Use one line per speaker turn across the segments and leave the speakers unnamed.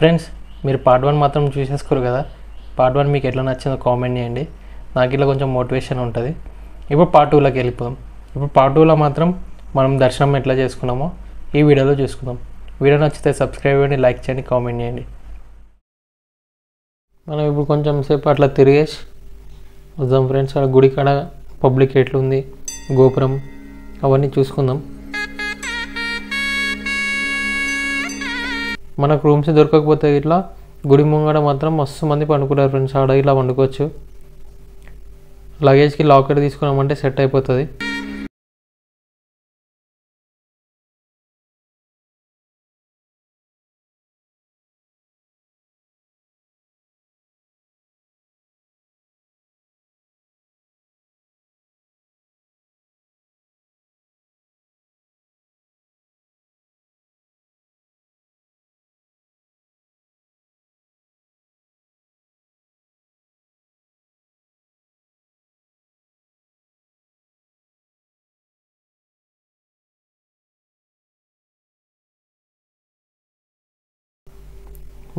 Friends మీరు part 1 మాత్రం చూసేసుకోరు కదా. పార్ట్ 1 మీకు ఎట్లా నచ్చిందో కామెంట్ చేయండి. నాకు ఇట్లా కొంచెం మోటివేషన్ ఉంటుంది. ఇప్పుడు పార్ట్ 2లోకి వెళ్ళిపోదాం. ఇప్పుడు పార్ట్ 2లో మాత్రం మనం దర్శనం ఎట్లా చేసుకున్నామో ఈ వీడియోలో చూసుకుందాం. వీడియో నచ్చితే సబ్స్క్రైబ్ చేయండి, లైక్ చేయండి, కామెంట్ చేయండి. మనం ఇప్పుడు కొంచెం సేపు అట్లా తిరిగేసి వద్దాం ఫ్రెండ్స్. అక్కడ గుడి కాడ పబ్లిక్ ఎట్లుంది, గోపురం అవన్నీ చూసుకుందాం. మనకు రూమ్స్ దొరకకపోతే ఇట్లా గుడి ముంగడ మాత్రం మస్తు మంది పండుకుంటారు ఫ్రెండ్స్. ఆడ ఇలా వండుకోవచ్చు. లగేజ్కి లాకర్ తీసుకున్నామంటే సెట్ అయిపోతుంది.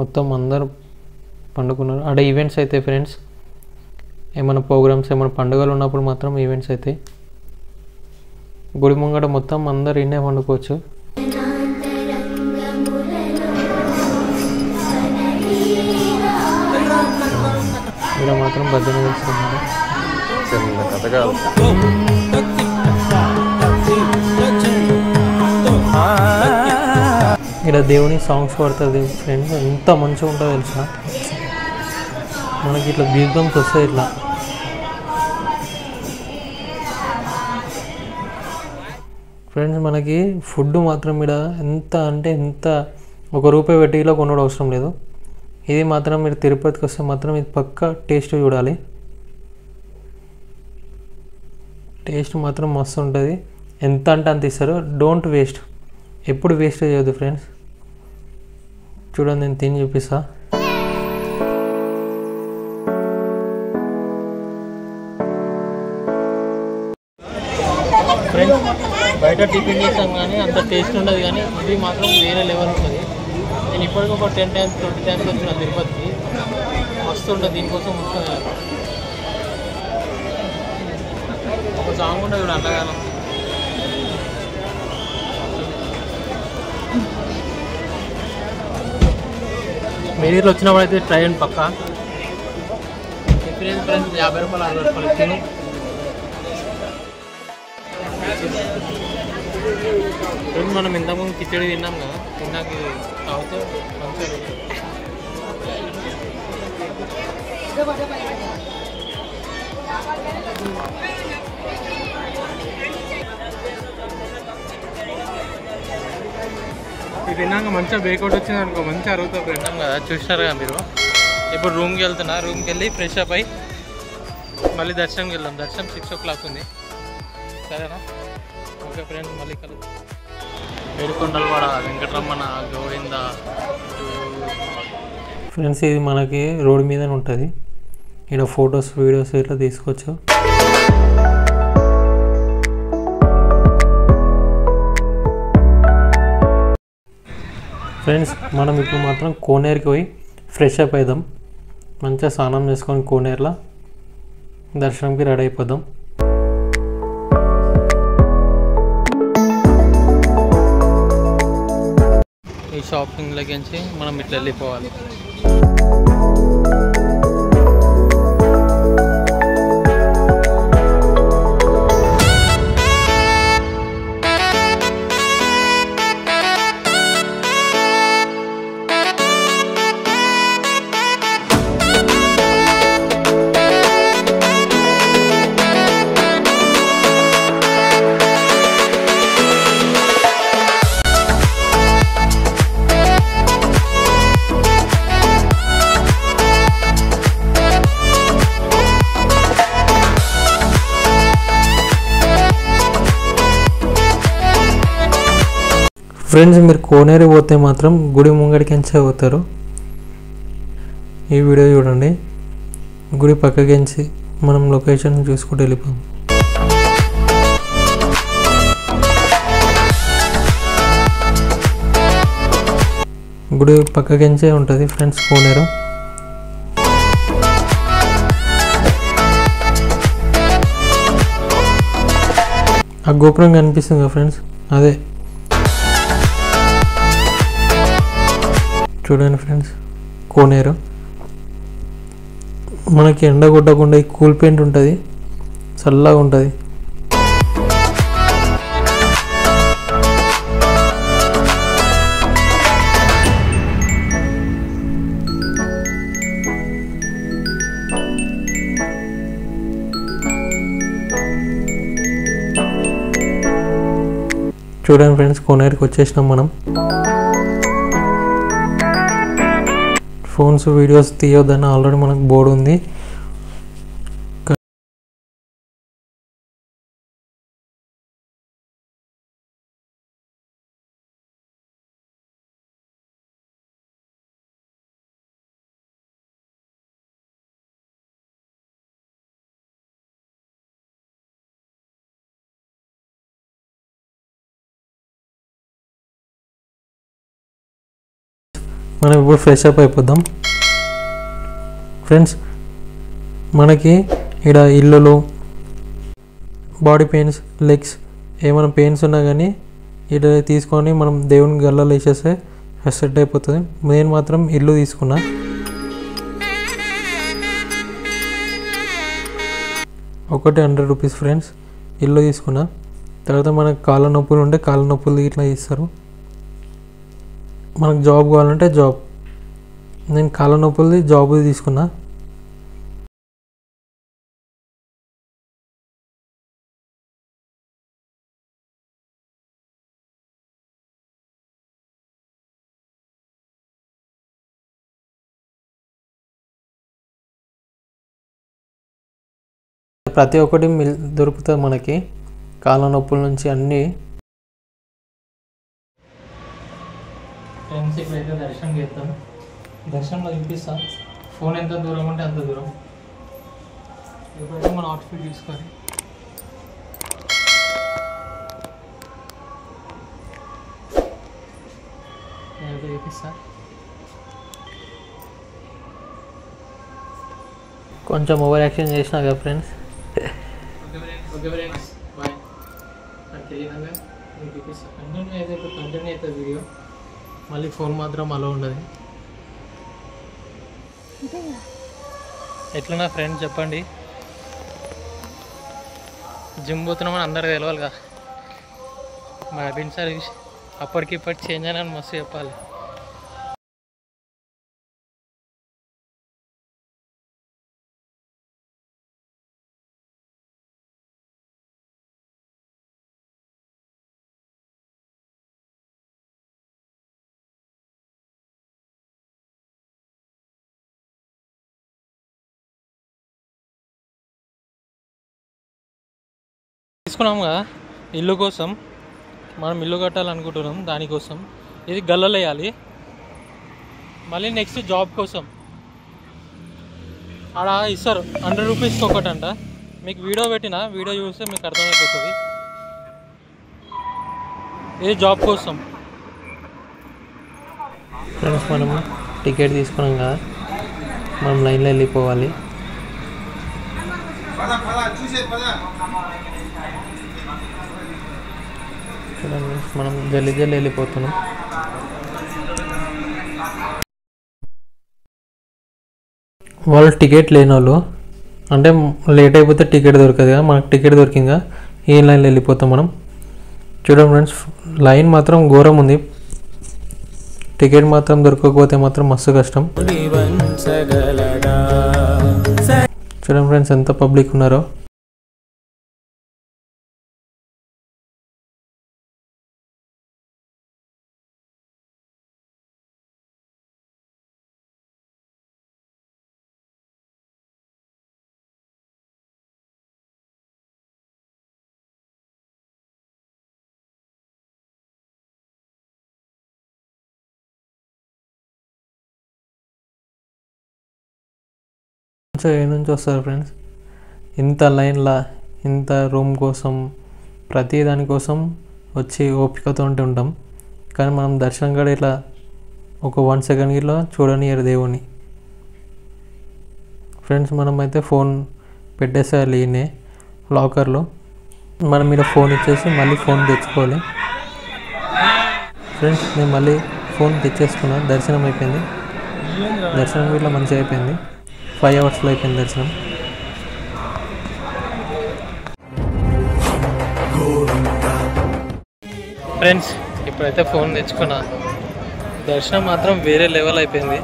మొత్తం అందరు పండుకున్నారు. ఆడ ఈవెంట్స్ అయితే ఫ్రెండ్స్, ఏమైనా ప్రోగ్రామ్స్ ఏమైనా పండుగలు ఉన్నప్పుడు మాత్రం ఈవెంట్స్ అవుతాయి. గుడి ముంగట మొత్తం అందరు ఇన్నే పండుకోవచ్చు. ఇక్కడ మాత్రం భజన చేస్తున్నారు. ఇక్కడ దేవుని సాంగ్స్ పడుతుంది ఫ్రెండ్స్. ఎంత మంచిగా ఉంటుందో తెలుసా. మనకి ఇట్లా గీతం వస్తాయి. ఇట్లా ఫ్రెండ్స్ మనకి ఫుడ్ మాత్రం ఇక్కడ ఎంత అంటే ఎంత ₹1 పెట్టి ఇలా కొనడం అవసరం లేదు. ఇది మాత్రం మీరు తిరుపతికి వస్తే మాత్రం ఇది పక్కా టేస్ట్ చూడాలి. టేస్ట్ మాత్రం మస్తు ఉంటుంది. ఎంత అంటే అంత ఇస్తారు. డోంట్ వేస్ట్, ఎప్పుడు వేస్ట్ చేయొద్దు ఫ్రెండ్స్. చూడండి, నేను తిని చూపిస్తా. ఫ్రెండ్స్ బయట టిఫిన్ చేస్తాం కానీ అంత టేస్ట్ ఉండదు, కానీ ఇది మాత్రం వేరే లెవెల్ ఉంటుంది. నేను ఇప్పటికీ ఒక 10 times 20 times వచ్చిన తిరుపతికి. మస్తు ఉంటుంది. దీనికోసం ఒక సాంగ్ ఉంటుంది చూడ అన్నగానం. మీరు ఇట్లా వచ్చినప్పుడు అయితే ట్రై అండి పక్కా. ఫ్రెండ్స్ ₹50 ₹60 తిను. ఫ్రెండ్స్ మనం ఇంతకుముందు కిచడి తిన్నాం కదా, తిన్నాక తాగితే మంచిగా. ఇది తిన్నాక మంచిగా బ్రేక్అవుట్ వచ్చింది అనుకో, మంచిగా అరుగుతుంది. తిన్నాం కదా, చూసినారు కదా మీరు. ఇప్పుడు రూమ్కి వెళ్తున్నా. రూమ్కి వెళ్ళి ఫ్రెష్ అప్ అయ్యి మళ్ళీ దర్శనంకి వెళ్దాం. దర్శనం 6 o'clock ఉంది. సరేనా? ఓకే ఫ్రెండ్స్, మళ్ళీ కలుద్దాం. ఏడుకొండలవాడ వెంకటరమణ గోవింద. ఫ్రెండ్స్ ఇది మనకి రోడ్ మీదనే ఉంటుంది. ఇక్కడ ఫొటోస్ వీడియోస్ ఇట్లా తీసుకోవచ్చు. ఫ్రెండ్స్ మనం ఇప్పుడు మాత్రం కోనేరుకి పోయి ఫ్రెష్ అప్ అవుదాం. మంచిగా స్నానం చేసుకొని కోనేరులో దర్శనంకి రెడీ అయిపోదాం. ఈ షాపింగ్లోకి మనం ఇట్లా వెళ్ళిపోవాలి. ఫ్రెండ్స్ మీరు కోనేరు పోతే మాత్రం గుడి ముంగడికించే పోతారు. ఈ వీడియో చూడండి. గుడి పక్కకించి మనం లొకేషన్ చూసుకుంటూ వెళ్ళిపోతాం. గుడి పక్కకించే ఉంటుంది ఫ్రెండ్స్ కోనేరు. ఆ గోపురం కనిపిస్తుంది కదా ఫ్రెండ్స్, అదే చూడండి ఫ్రెండ్స్ కోనేరు. మనకి ఎండ కొట్టకుండా ఈ కూల్ పెయింట్ ఉంటుంది, చల్లగా ఉంటుంది. చూడండి ఫ్రెండ్స్ కోనేరుకి వచ్చేసినాం మనం. ఫోన్స్ వీడియోస్ తీయొద్దని ఆల్రెడీ మనకు బోర్డు ఉంది. మనం ఇప్పుడు ఫ్రెష్ అప్ అయిపోద్దాం ఫ్రెండ్స్. మనకి ఇక్కడ ఇల్లులు, బాడీ పెయిన్స్, లెగ్స్ ఏమైనా పెయిన్స్ ఉన్నా కానీ ఇక్కడ తీసుకొని మనం దేవుని గల్లలో వేసేస్తే సెట్ అయిపోతుంది. నేను మాత్రం ఇల్లు తీసుకున్నా. ఒకటి 100 రూపీస్ ఫ్రెండ్స్ ఇల్లు తీసుకున్నా. తర్వాత మనకు కాళ్ళ నొప్పులు ఉంటే కాళ్ళ నొప్పులు ఇట్లా ఇస్తారు. మనకు జాబ్ కావాలంటే జాబ్. నేను కాళ్ళ నొప్పులది జాబ్ తీసుకున్నా. ప్రతి ఒక్కటి దొరుకుతుంది మనకి, కాళ్ళ నొప్పుల నుంచి అన్నీ. ఫ్రెండ్స్ ఇప్పుడైతే దర్శనం చేద్దాం. దర్శనంలో చూపిస్తా. ఫోన్ ఎంత దూరం ఉంటే అంత దూరం. ఇప్పుడైతే మన అవుట్ఫిట్ చూసుకొని నేనైతే చూపిస్తా. కొంచెం ఓవర్ యాక్షన్ చేసినా కదా ఫ్రెండ్స్. Okay friends bye. నాకు తెలియదంగా మీకు చూపిస్తా. కంటిన్యూ అయితే ఇప్పుడు కంటిన్యూ అవుతుంది వీడియో. మళ్ళీ ఫోన్ మాత్రం అలా ఉండదు. ఎట్లున్నా ఫ్రెండ్స్ చెప్పండి. జిమ్ పోతున్నామని అందరికి తెలవాలిగా. మా అభిన్ సార్ అప్పటికి ఇప్పటికి చేంజ్ అయినా మస్తు చెప్పాలి. తీసుకున్నాం కదా ఇల్లు కోసం. మనం ఇల్లు కట్టాలనుకుంటున్నాం, దానికోసం. ఇది గల్లలు వేయాలి. మళ్ళీ నెక్స్ట్ జాబ్ కోసం ఆడ ఇస్తారు 100 రూపీస్కి ఒకటంట. మీకు వీడియో పెట్టిన, వీడియో చూస్తే మీకు అర్థమైపోతుంది. ఇది జాబ్ కోసం ఫ్రెండ్స్. మనం టికెట్ తీసుకున్నాం కదా, మనం లైన్లో వెళ్ళిపోవాలి. మనం జల్లి వెళ్ళిపోతున్నాం. వాళ్ళు టికెట్ లేని వాళ్ళు, అంటే లేట్ అయిపోతే టికెట్ దొరకదు కదా, మనకు టికెట్ దొరికిందా ఈ లైన్లో వెళ్ళిపోతాం మనం. చూడండి ఫ్రెండ్స్ లైన్ మాత్రం ఘోరం ఉంది. టికెట్ మాత్రం దొరకకపోతే మాత్రం మస్తు కష్టం. చూడండి ఫ్రెండ్స్ ఎంత పబ్లిక్ ఉన్నారో. ఏ నుంచి వస్తారు ఫ్రెండ్స్ ఇంత లైన్లా, ఇంత రూమ్ కోసం, ప్రతి దానికోసం వచ్చి ఓపికతో ఉంటాం. కానీ మనం దర్శనం కూడా ఇట్లా ఒక 1 సెకండ్ ఇట్లా చూడనియరు దేవుని. ఫ్రెండ్స్ మనమైతే ఫోన్ పెట్టేసేయాలి ఈయనే లాకర్లో. మనం మీద ఫోన్ ఇచ్చేసి మళ్ళీ ఫోన్ తెచ్చుకోవాలి. ఫ్రెండ్స్ నేను మళ్ళీ ఫోన్ తెచ్చేసుకున్నాను. దర్శనం అయిపోయింది. దర్శనం ఇట్లా మంచిగా అయిపోయింది. 5 అవర్స్లో అయిపోయింది దర్శనం. ఫ్రెండ్స్ ఇప్పుడైతే ఫోన్ తెచ్చుకున్నా. దర్శనం మాత్రం వేరే లెవెల్ అయిపోయింది.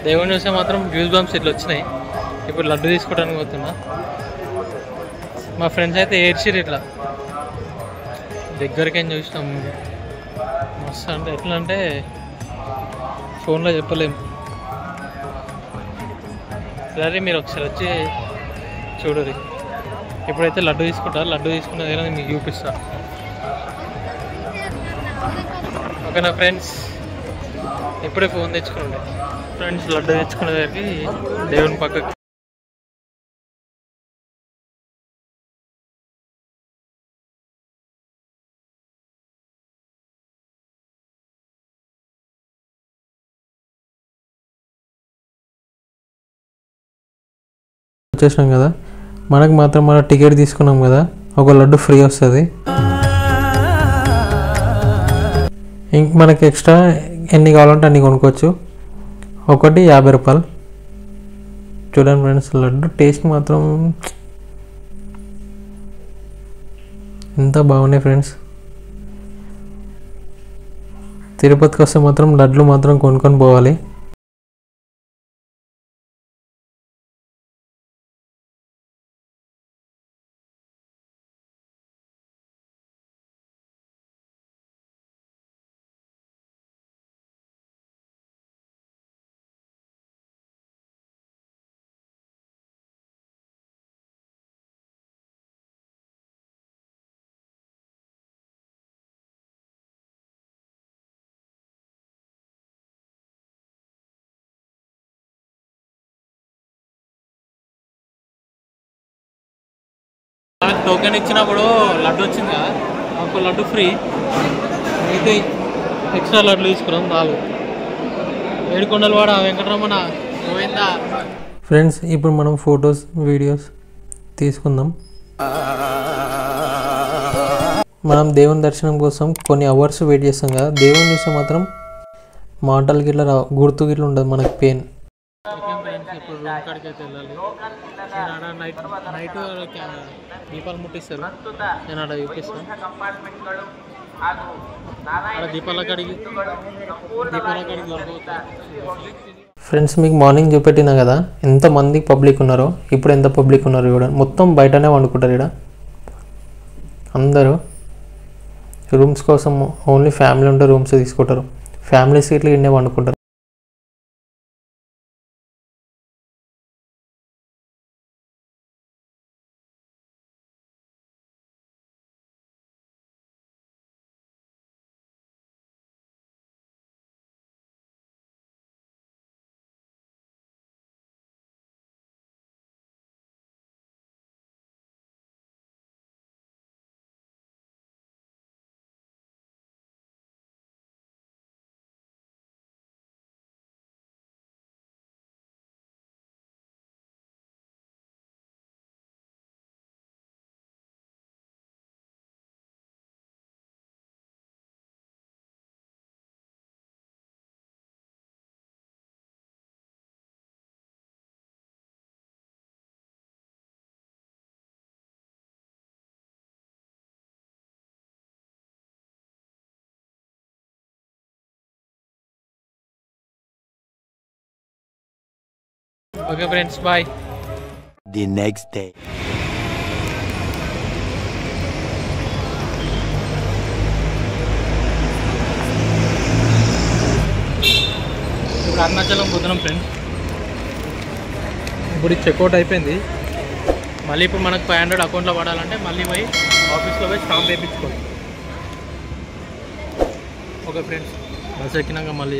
దేవుని చూస్తే మాత్రం గూస్ బంప్స్ ఇట్లా వచ్చినాయి. ఇప్పుడు లడ్డు తీసుకోవడానికి పోతున్నా. మా ఫ్రెండ్స్ అయితే ఏడ్చిరు ఇట్లా దగ్గరికి ఏం చూసినాం. మస్తు అంటే ఎట్లా అంటే ఫోన్లో చెప్పలేము. సరే మీరు ఒకసారి వచ్చి చూడరు. ఇప్పుడైతే లడ్డు తీసుకుంటా. లడ్డు తీసుకున్న దగ్గర మీకు చూపిస్తా. ఓకేనా ఫ్రెండ్స్, ఇప్పుడే ఫోన్ తెచ్చుకోండి. ఫ్రెండ్స్ లడ్డు తెచ్చుకునే దగ్గరికి దేవుని పక్కకి వచ్చేసినాం కదా. మనకు మాత్రం మన టికెట్ తీసుకున్నాం కదా, ఒక లడ్డు ఫ్రీ వస్తుంది. ఇంక మనకి ఎక్స్ట్రా ఎన్ని కావాలంటే అన్ని కొనుక్కోవచ్చు. ఒకటి 50 రూపాయలు. చూడండి ఫ్రెండ్స్, లడ్డు టేస్ట్ మాత్రం ఎంత బాగున్నాయి ఫ్రెండ్స్. తిరుపతికి వస్తే మాత్రం లడ్లు మాత్రం కొనుక్కొని పోవాలి. టోకెన్ ఇచ్చినప్పుడు లడ్డు వచ్చింది కదా, ఒక లడ్డు ఫ్రీ. అయితే ఎక్స్ట్రా లడ్లు తీసుకున్నాం 4. ఏడుకొండలవాడ వెంకటరమణ గోవిందా. ఫ్రెండ్స్ ఇప్పుడు మనం ఫొటోస్ వీడియోస్ తీసుకుందాం. మనం దేవుని దర్శనం కోసం కొన్ని అవర్స్ వెయిట్ చేస్తాం కదా. దేవుని చూస్తే మాత్రం మాటలు గిట్లా గుర్తు గిట్లా ఉండదు మనకి పెయిన్. ఇప్పుడు రూమ్ కాడికి అయితే వెళ్ళాలి. నైట్ దీపాలు ముట్టిస్తారు. నేను అక్కడ చూపిస్తాను. దీపాల కాడికి ఫ్రెండ్స్ మీకు మార్నింగ్ చూపెట్టినా కదా ఎంతమంది పబ్లిక్ ఉన్నారో. ఇప్పుడు ఎంత పబ్లిక్ ఉన్నారు చూడండి. మొత్తం బయటనే వండుకుంటారు. ఇక్కడ అందరూ రూమ్స్ కోసం ఓన్లీ ఫ్యామిలీ ఉంటే రూమ్స్ తీసుకుంటారు. ఫ్యామిలీస్ ఇట్లా ఇన్నే వండుకుంటారు. Okay friends, bye.
The next day.
ఇప్పుడు అరుణాచలం పోతున్నాం ఫ్రెండ్స్. ఇప్పుడు చెక్అవుట్ అయిపోయింది. మళ్ళీ ఇప్పుడు మనకు 500 అకౌంట్లో పడాలంటే మళ్ళీ పోయి ఆఫీస్లో పోయి స్టాంప్ వేయించుకోవాలి. ఓకే ఫ్రెండ్స్, బస్ ఎక్కినాక మళ్ళీ